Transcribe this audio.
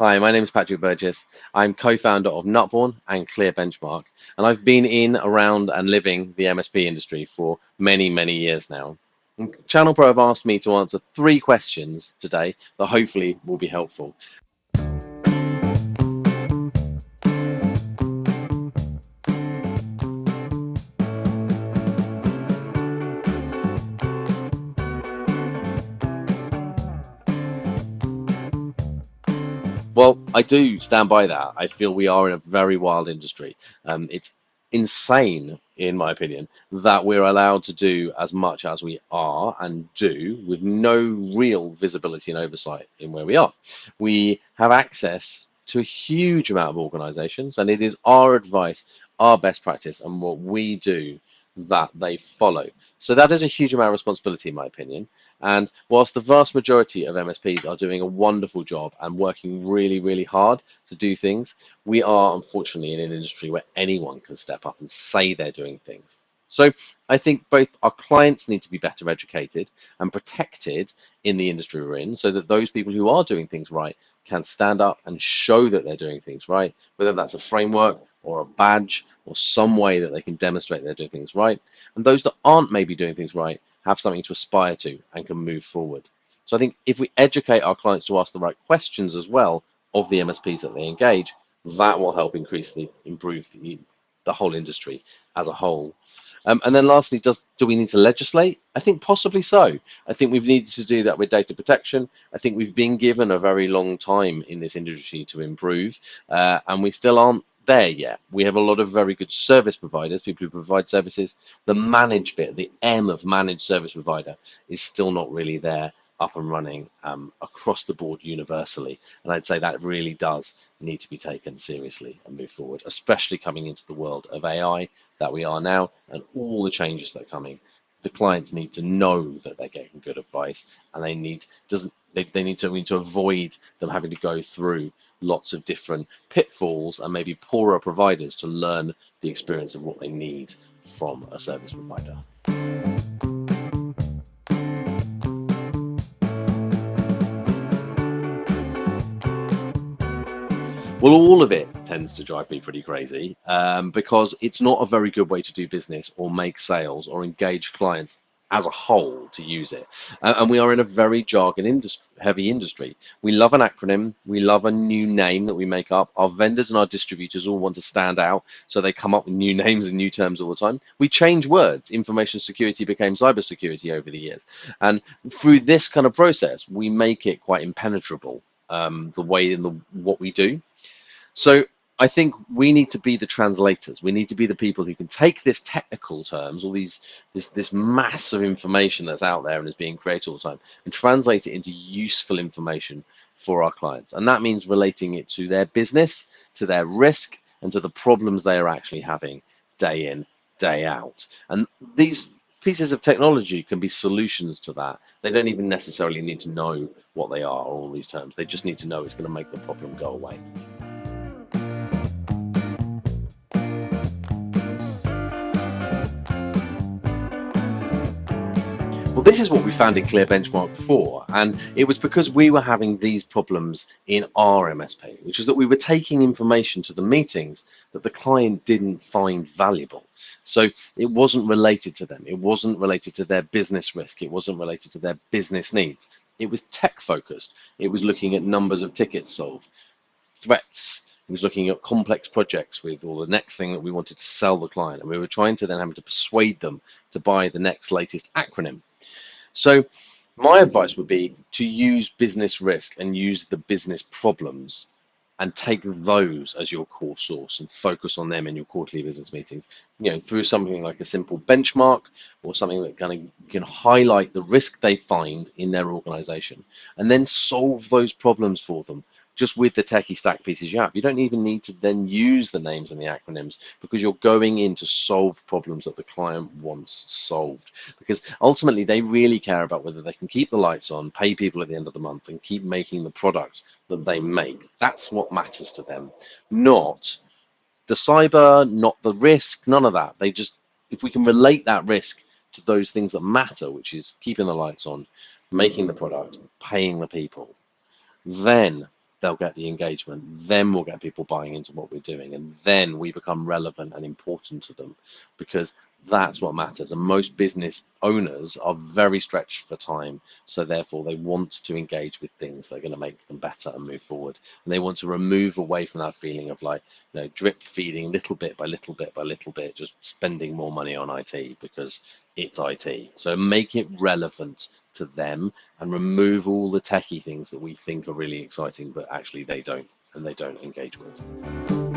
Hi, my name is Patrick Burgess. I'm co-founder of Nutbourne and Clearbenchmark, and I've been in, around, and living the MSP industry for many, many years now. And Channel Pro have asked me to answer 3 questions today that hopefully will be helpful. Well, I do stand by that. I feel we are in a very wild industry. It's insane, in my opinion, that we're allowed to do as much as we are and do with no real visibility and oversight in where we are. We have access to a huge amount of organizations, and it is our advice, our best practice, and what we do that they follow. So that is a huge amount of responsibility, in my opinion. And whilst the vast majority of MSPs are doing a wonderful job and working really, really hard to do things, we are unfortunately in an industry where anyone can step up and say they're doing things. So I think both our clients need to be better educated and protected in the industry we're in, so that those people who are doing things right can stand up and show that they're doing things right, whether that's a framework or a badge or some way that they can demonstrate they're doing things right. And those that aren't maybe doing things right have something to aspire to and can move forward. So I think if we educate our clients to ask the right questions as well of the MSPs that they engage, that will help improve the whole industry as a whole. And then lastly, do we need to legislate? I think possibly so. I think we've needed to do that with data protection. I think we've been given a very long time in this industry to improve, and we still aren't there yet. We have a lot of very good service providers, people who provide services. The managed bit, the M of managed service provider, is still not really there, up and running across the board universally. And I'd say that really does need to be taken seriously and move forward, especially coming into the world of AI that we are now and all the changes that are coming. The clients need to know that they're getting good advice, and they need to avoid them having to go through lots of different pitfalls and maybe poorer providers to learn the experience of what they need from a service provider. Well, all of it tends to drive me pretty crazy because it's not a very good way to do business or make sales or engage clients as a whole to use it. And we are in a very heavy industry. We love an acronym. We love a new name that we make up. Our vendors and our distributors all want to stand out, so they come up with new names and new terms all the time. We change words. Information security became cybersecurity over the years. And through this kind of process, we make it quite impenetrable, the way in what we do. So I think we need to be the translators. We need to be the people who can take this technical terms, all this mass of information that's out there and is being created all the time, and translate it into useful information for our clients. And that means relating it to their business, to their risk, and to the problems they are actually having day in, day out. And these pieces of technology can be solutions to that. They don't even necessarily need to know what they are, all these terms. They just need to know it's going to make the problem go away. Well, this is what we found in Clearbenchmark before, and it was because we were having these problems in our MSP, which is that we were taking information to the meetings that the client didn't find valuable. So it wasn't related to them. It wasn't related to their business risk. It wasn't related to their business needs. It was tech focused. It was looking at numbers of tickets solved, threats. It was looking at complex projects with or the next thing that we wanted to sell the client, and we were trying to then have to persuade them to buy the next latest acronym. So my advice would be to use business risk and use the business problems and take those as your core source and focus on them in your quarterly business meetings, through something like a simple benchmark or something that can highlight the risk they find in their organization and then solve those problems for them just with the techie stack pieces you have. You don't even need to then use the names and the acronyms because you're going in to solve problems that the client wants solved. Because ultimately they really care about whether they can keep the lights on, pay people at the end of the month, and keep making the product that they make. That's what matters to them, not the cyber, not the risk, none of that. If we can relate that risk to those things that matter, which is keeping the lights on, making the product, paying the people, then they'll get the engagement, then we'll get people buying into what we're doing, and then we become relevant and important to them, because that's what matters. And most business owners are very stretched for time, so therefore they want to engage with things that are going to make them better and move forward. And they want to remove away from that feeling of like, drip feeding little bit by little bit by little bit, just spending more money on IT because it's IT. So make it relevant to them and remove all the techie things that we think are really exciting, but actually they don't, and they don't engage with.